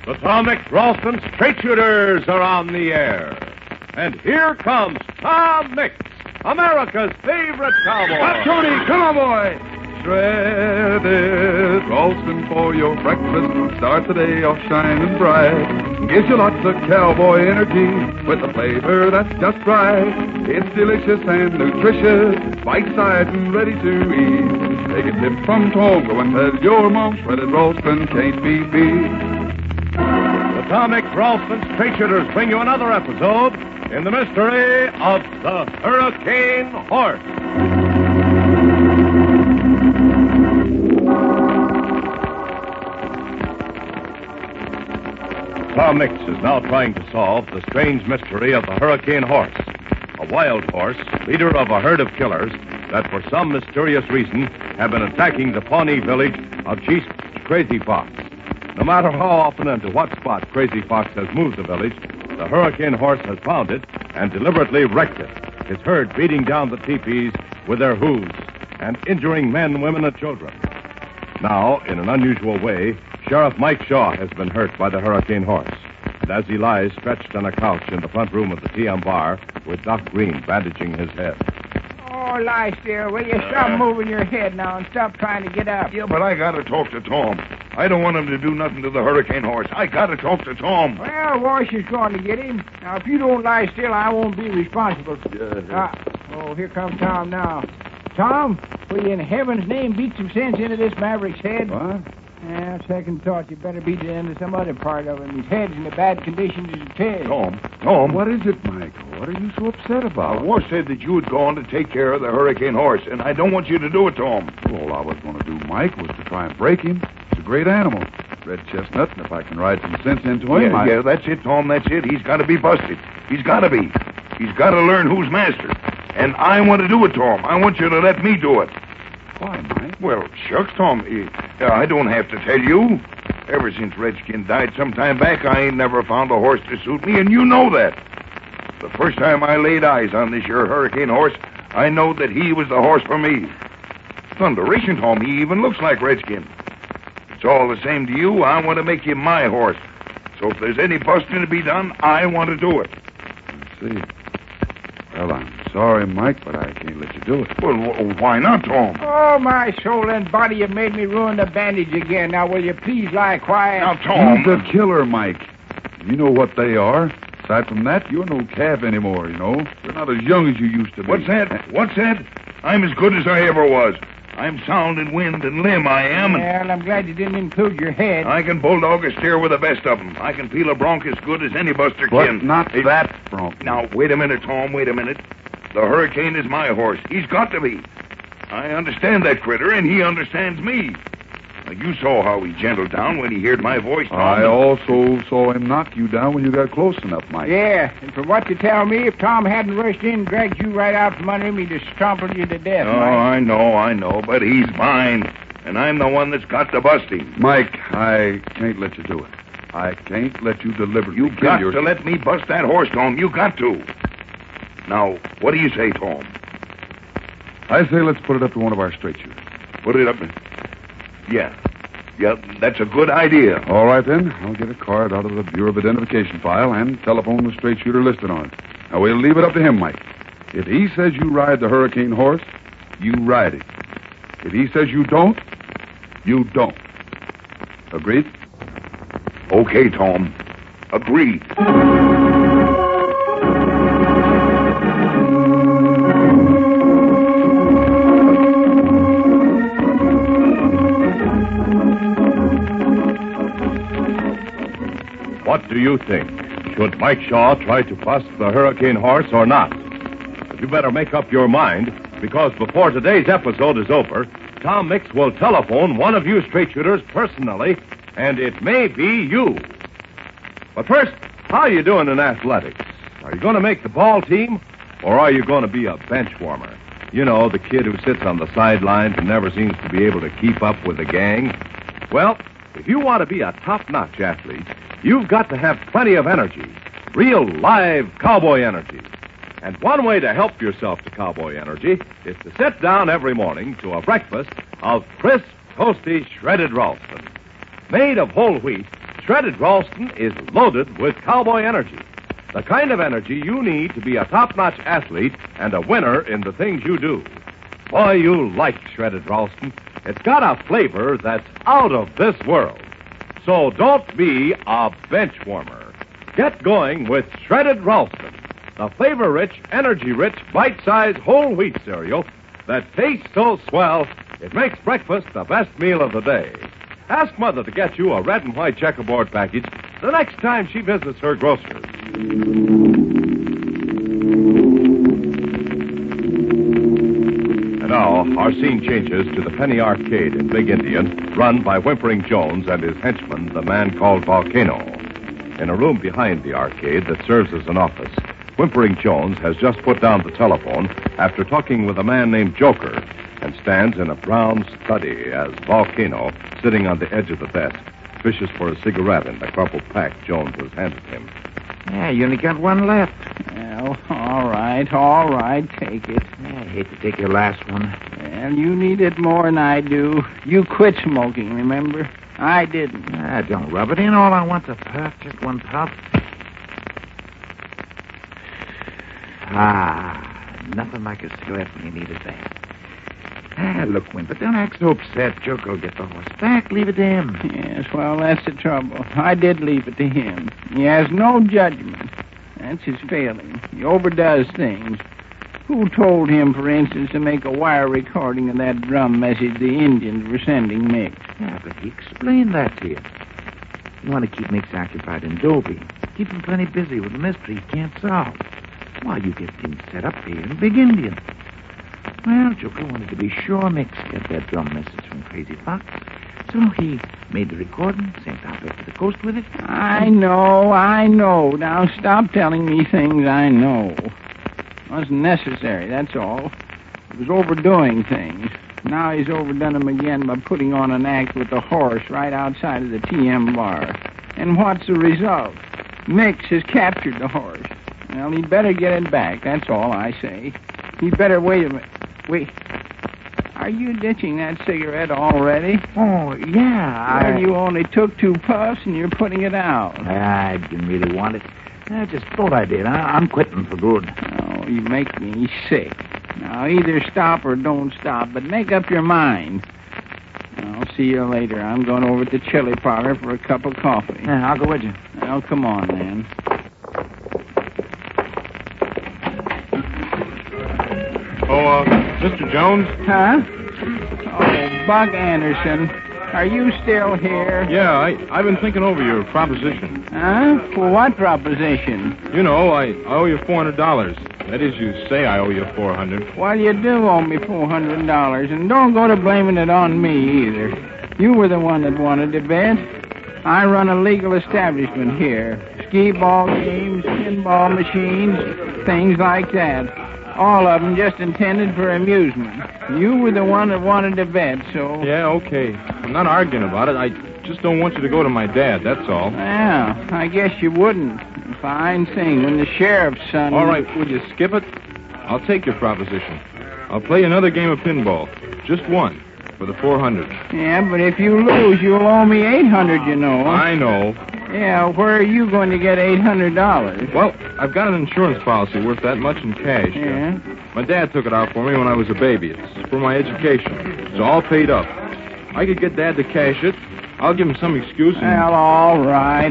The Tom Mix Ralston Straight Shooters are on the air. And here comes Tom Mix, America's favorite cowboy. Up, Tony, come on, boy. Shredded Ralston for your breakfast. Start the day off shining bright. Gives you lots of cowboy energy with a flavor that's just right. It's delicious and nutritious, bite-sized and ready to eat. Take a tip from Tom. Go and tell your mom Shredded Ralston can't be beat. The Tom Mix Ralston Straight Shooters bring you another episode in the mystery of the Hurricane Horse. Tom Mix is now trying to solve the strange mystery of the Hurricane Horse, a wild horse, leader of a herd of killers that for some mysterious reason have been attacking the Pawnee village of Chief Crazy Fox. No matter how often and to what spot Crazy Fox has moved the village, the Hurricane Horse has found it and deliberately wrecked it, his herd beating down the teepees with their hooves and injuring men, women, and children. Now, in an unusual way, Sheriff Mike Shaw has been hurt by the Hurricane Horse. And as he lies stretched on a couch in the front room of the TM bar with Doc Green bandaging his head. Oh, lie still, will you? Stop moving your head now and stop trying to get up. Yeah, but I gotta talk to Tom. I don't want him to do nothing to the Hurricane Horse. I gotta talk to Tom. Well, Wash is going to get him. Now, if you don't lie still, I won't be responsible. Oh, here comes Tom now. Tom, will you in heaven's name beat some sense into this maverick's head? What? Yeah, second thought, you better beat it into some other part of him. His head's in a bad condition as his head. Tom. What is it, Mike? What are you so upset about? War said that you had gone to take care of the Hurricane Horse, and I don't want you to do it, Tom. All I was going to do, Mike, was to try and break him. He's a great animal. Red chestnut, and if I can ride some sense into him, Yeah, that's it, Tom, that's it. He's got to be busted. He's got to be. He's got to learn who's master. And I want to do it, Tom. I want you to let me do it. Why, Mike? Well, shucks, Tom. I don't have to tell you. Ever since Redskin died some time back, I ain't never found a horse to suit me, and you know that. The first time I laid eyes on this here Hurricane Horse, I know that he was the horse for me. Thunderation, Tom, he even looks like Redskin. It's all the same to you. I want to make him my horse. So if there's any busting to be done, I want to do it. Let's see. Well, I'm sorry, Mike, but I can't let you do it. Well, why not, Tom? Oh, my soul and body, you made me ruin the bandage again. Now, will you please lie quiet? Now, Tom. He's a killer, Mike. You know what they are. Aside from that, you're no calf anymore, you know. You're not as young as you used to be. What's that? I'm as good as I ever was. I'm sound in wind and limb, I am. Well, I'm glad you didn't include your head. I can bulldog a steer with the best of them. I can peel a bronc as good as any buster can. But not that bronc. Now, wait a minute, Tom, wait a minute. The Hurricane is my horse. He's got to be. I understand that critter, and he understands me. Now, you saw how he gentled down when he heard my voice, Tom. I also saw him knock you down when you got close enough, Mike. Yeah, and from what you tell me, if Tom hadn't rushed in and dragged you right out from under him, he'd have trampled you to death, Oh, Mike. I know, but he's mine, and I'm the one that's got to bust him. Mike, I can't let you do it. I can't let you deliberately You kill got your... to let me bust that horse, Tom. You got to. Now, what do you say, Tom? I say let's put it up to one of our straight shooters. Put it up. Yeah, that's a good idea. All right, then. I'll get a card out of the Bureau of Identification file and telephone the straight shooter listed on it. Now, we'll leave it up to him, Mike. If he says you ride the Hurricane Horse, you ride it. If he says you don't, you don't. Agreed? Okay, Tom. Agreed. What do you think? Should Mike Shaw try to bust the Hurricane Horse or not? But you better make up your mind, because before today's episode is over, Tom Mix will telephone one of you straight shooters personally, and it may be you. But first, how are you doing in athletics? Are you going to make the ball team, or are you going to be a bench warmer? You know, the kid who sits on the sidelines and never seems to be able to keep up with the gang. Well, if you want to be a top-notch athlete, you've got to have plenty of energy, real live cowboy energy. And one way to help yourself to cowboy energy is to sit down every morning to a breakfast of crisp, toasty, shredded Ralston. Made of whole wheat, Shredded Ralston is loaded with cowboy energy. The kind of energy you need to be a top-notch athlete and a winner in the things you do. Boy, you like Shredded Ralston. It's got a flavor that's out of this world. So don't be a bench warmer. Get going with Shredded Ralston, the flavor-rich, energy-rich, bite-sized whole wheat cereal that tastes so swell it makes breakfast the best meal of the day. Ask Mother to get you a red and white checkerboard package the next time she visits her grocer's. And now, our scene changes to the Penny Arcade in Big Indian, run by Whimpering Jones and his henchman, the man called Volcano. In a room behind the arcade that serves as an office, Whimpering Jones has just put down the telephone after talking with a man named Joker and stands in a brown study as Volcano, sitting on the edge of the desk, fishes for a cigarette in the crumpled pack Jones has handed him. Yeah, you only got one left. Well, all right, take it. I hate to take your last one. Well, you need it more than I do. You quit smoking, remember? I didn't. Don't rub it in. All I want's a puff, just one puff. Nothing like a cigarette when you need it bad. Look, Wimper, don't act so upset. Joker will get the horse back. Leave it to him. Yes, well, that's the trouble. I did leave it to him. He has no judgment. That's his failing. He overdoes things. Who told him, for instance, to make a wire recording of that drum message the Indians were sending Mix? Yeah, but he explained that to you. You want to keep Mix occupied in Dobie. Keep him plenty busy with a mystery he can't solve. Why, you get things set up here in Big Indian. Well, Joker wanted to be sure Mix got that drum message from Crazy Fox. So he made the recording, sent out up to the coast with it. I know. Now stop telling me things I know. It wasn't necessary, that's all. He was overdoing things. Now he's overdone them again by putting on an act with the horse right outside of the TM bar. And what's the result? Mix has captured the horse. Well, he'd better get it back, that's all I say. He'd better wait a minute. Wait. Are you ditching that cigarette already? Oh, yeah, Well, you only took 2 puffs and you're putting it out. I didn't really want it. I just thought I did. I'm quitting for good. Oh, you make me sick. Now, either stop or don't stop, but make up your mind. I'll see you later. I'm going over to the chili parlor for a cup of coffee. Yeah, I'll go with you. Well, come on, then. Oh, Mr. Jones? Huh? Oh, Buck Anderson. Are you still here? Yeah, I've been thinking over your proposition. Huh? For what proposition? You know, I owe you $400. That is, you say I owe you $400. Well, you do owe me $400, and don't go to blaming it on me either. You were the one that wanted to bet. I run a legal establishment here. Skee-ball games, pinball machines, things like that. All of them just intended for amusement. You were the one that wanted to bet, so... Yeah, okay. I'm not arguing about it. I just don't want you to go to my dad, that's all. Well, I guess you wouldn't. Fine thing. When the sheriff's son... All right, would you skip it? I'll take your proposition. I'll play another game of pinball. Just one. For the $400. Yeah, but if you lose, you'll owe me $800, you know. I know. Yeah, where are you going to get $800? Well, I've got an insurance policy worth that much in cash. Yeah? My dad took it out for me when I was a baby. It's for my education. It's all paid up. I could get Dad to cash it. I'll give him some excuse and... Well, all right.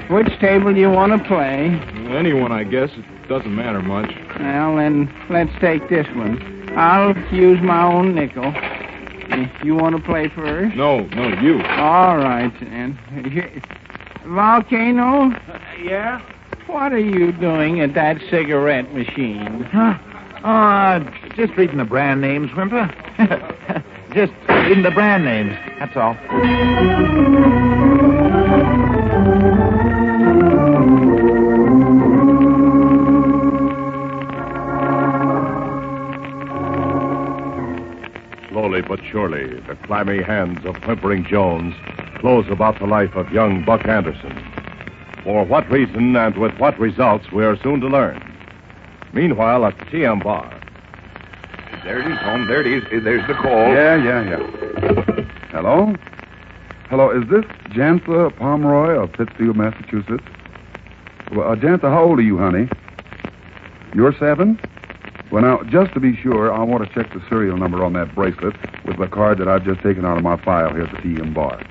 Which table do you want to play? Anyone, I guess. It doesn't matter much. Well, then, let's take this one. I'll use my own nickel. You want to play first? No, you. All right, then. Volcano? Yeah? What are you doing at that cigarette machine? Huh? Just reading the brand names, Wimper. Just reading the brand names, that's all. Slowly but surely, the clammy hands of Whimpering Jones close about the life of young Buck Anderson. For what reason and with what results, we are soon to learn. Meanwhile, at the TM bar. There it is, Holmes. There it is. There's the call. Yeah. Hello? Hello, is this Jantha Pomeroy of Pittsfield, Massachusetts? Well, Jantha, how old are you, honey? You're 7? Well, now, just to be sure, I want to check the serial number on that bracelet with the card that I've just taken out of my file here at the TM bar.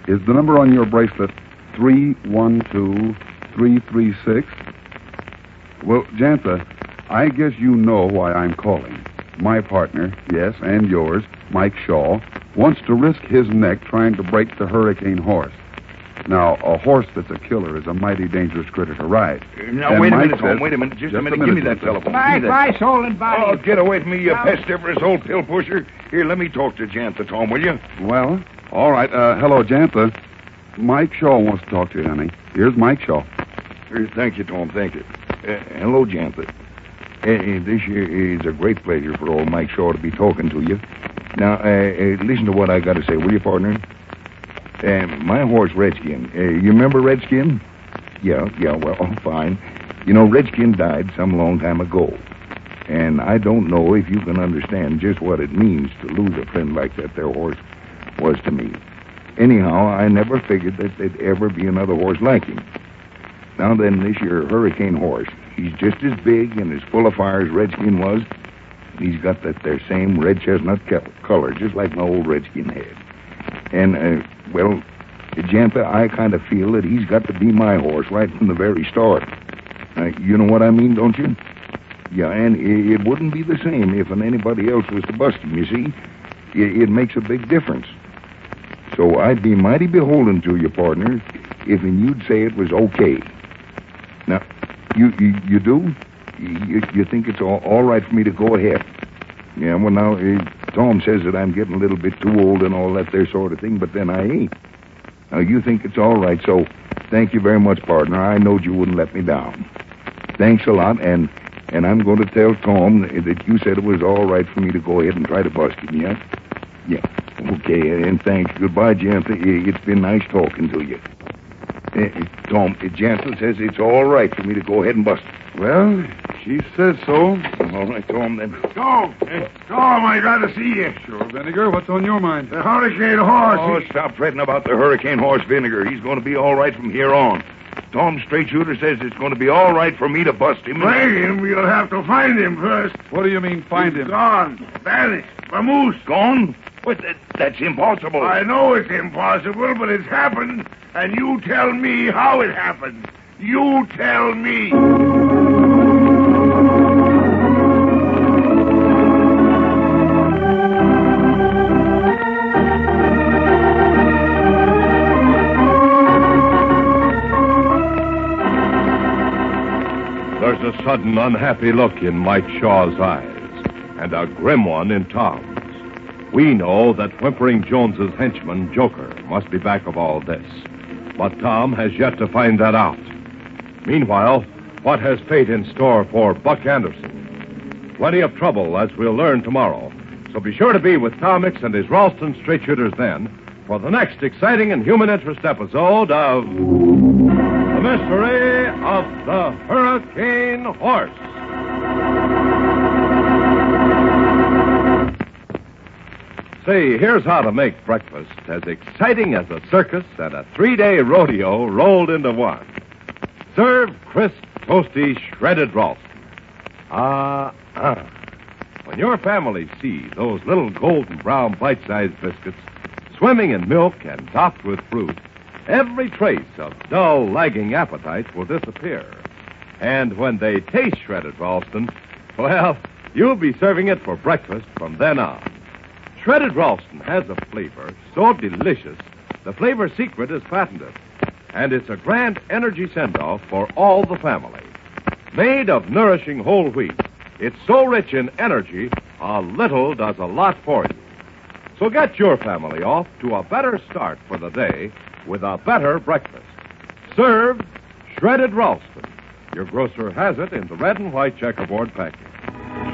Is the number on your bracelet 312336? Well, Jantha, I guess you know why I'm calling. My partner, yes, and yours, Mike Shaw, wants to risk his neck trying to break the hurricane horse. Now, a horse that's a killer is a mighty dangerous critter to ride. Now, And wait a Mike minute, Tom. says- Wait a minute. Just a minute. a Give me minute, that Jantha. telephone. Mike, Give me that. my soul and body. Oh, get away from me, you pestiferous old pill pusher. Here, let me talk to Jantha, Tom, will you? Well, all right. Hello, Jantha. Mike Shaw wants to talk to you, honey. Here's Mike Shaw. Thank you, Tom. Thank you. Hello, Jantha. This year is a great pleasure for old Mike Shaw to be talking to you. Now, listen to what I got to say, will you, partner? My horse, Redskin. You remember Redskin? Yeah, well, fine. You know, Redskin died some long time ago. And I don't know if you can understand just what it means to lose a friend like that there horse was to me. Anyhow, I never figured that there'd ever be another horse like him. Now then, this your hurricane horse, he's just as big and as full of fire as Redskin was. He's got that there same red chestnut color, just like my old Redskin had. And, well, Jantha, I kind of feel that he's got to be my horse right from the very start. You know what I mean, don't you? Yeah, and it wouldn't be the same if anybody else was to bust him, you see. It makes a big difference. So I'd be mighty beholden to you, partner, if you'd say it was okay. Now, you do? You think it's all right for me to go ahead? Yeah, well, now, Tom says that I'm getting a little bit too old and all that there sort of thing, but then I ain't. Now, you think it's all right, so thank you very much, partner. I knowed you wouldn't let me down. Thanks a lot, and I'm going to tell Tom that you said it was all right for me to go ahead and try to bust him, yeah? Yeah. Okay, and thanks. Goodbye, Jantha. It's been nice talking to you. Tom, Jantha says it's all right for me to go ahead and bust him. Well, she says so. All right, Tom, then. Tom, I got to see you. Sure, Vinegar, what's on your mind? The hurricane horse. Oh, stop fretting about the hurricane horse, Vinegar. He's going to be all right from here on. Tom Straight Shooter says it's going to be all right for me to bust him. Bring him. We'll have to find him first. What do you mean, find He's him? gone. Vanished. Vamoose. Gone? What? That's impossible. I know it's impossible, but it's happened. And you tell me how it happened. You tell me. There's a sudden unhappy look in Mike Shaw's eyes, and a grim one in Tom's. We know that Whimpering Jones's henchman, Joker, must be back of all this. But Tom has yet to find that out. Meanwhile, what has fate in store for Buck Anderson? Plenty of trouble, as we'll learn tomorrow. So be sure to be with Tom Mix and his Ralston Straight Shooters then for the next exciting and human interest episode of The Mystery of the Hurricane Horse. Say, here's how to make breakfast as exciting as a circus and a 3-day rodeo rolled into one. Serve crisp, toasty, shredded Ralston. When your family see those little golden brown bite-sized biscuits swimming in milk and topped with fruit, every trace of dull, lagging appetite will disappear. And when they taste shredded Ralston, well, you'll be serving it for breakfast from then on. Shredded Ralston has a flavor so delicious, the flavor secret is patented. And it's a grand energy send-off for all the family. Made of nourishing whole wheat, it's so rich in energy, a little does a lot for you. So get your family off to a better start for the day with a better breakfast. Serve shredded Ralston. Your grocer has it in the red and white checkerboard package.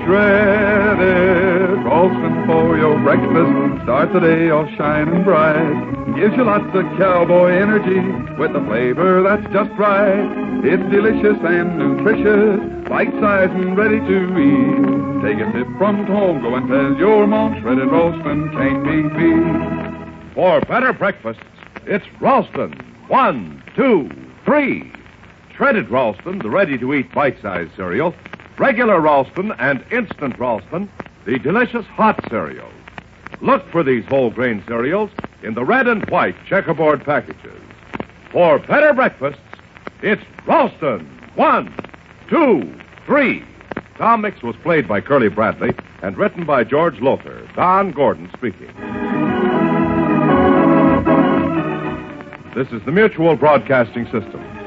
Shredded Ralston for your breakfast. Start the day off shining bright. Gives you lots of cowboy energy with a flavor that's just right. It's delicious and nutritious, bite-sized and ready to eat. Take a tip from Tom. Go and tell your mom shredded Ralston can't be beat. For better breakfasts, It's Ralston. 1, 2, 3. Shredded Ralston, the ready-to-eat bite-sized cereal. Regular Ralston and instant Ralston, the delicious hot cereals. Look for these whole grain cereals in the red and white checkerboard packages. For better breakfasts, it's Ralston. 1, 2, 3. Tom Mix was played by Curly Bradley and written by George Lothar. Don Gordon speaking. This is the Mutual Broadcasting System.